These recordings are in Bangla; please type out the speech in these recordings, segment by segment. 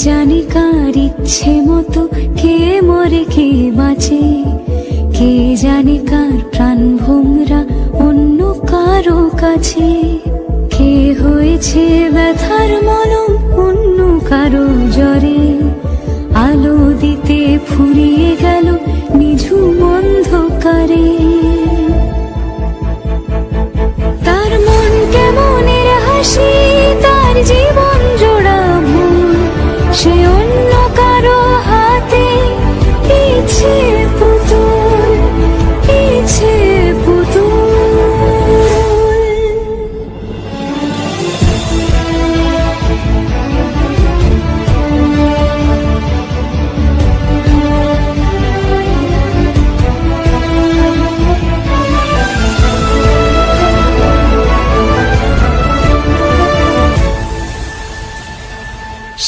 জানে কার ইচ্ছে মতো কে মরে কে বাঁচে, কে জানে কার প্রাণ ভোমরা অন্য কারো কাছে, কে হয়েছে ব্যথার মলম অন্য কারো জ্বরে, আলো দিতে ফুরিয়ে গেল নিঝুম অন্ধকারে। তার মন কেমনের হাসি, তার জীবন জোড়া ভুল, সে অন্য কারো হাতে ইচ্ছে পুতুল, ইচ্ছে পুতুল।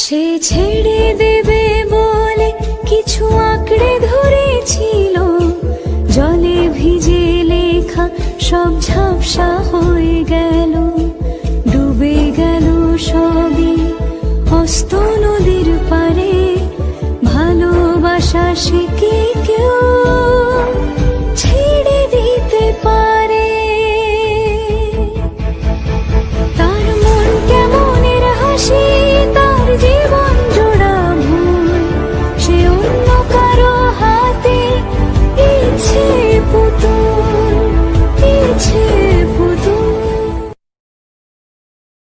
সে ছেড়ে দেবে বলে কিছু আঁকড়ে ধরেছিল, জলে ভিজে লেখা সব ঝাপসা হয়ে গেল, ডুবে গেল সবই অস্ত নদীর পারে, ভালোবাসা সে কি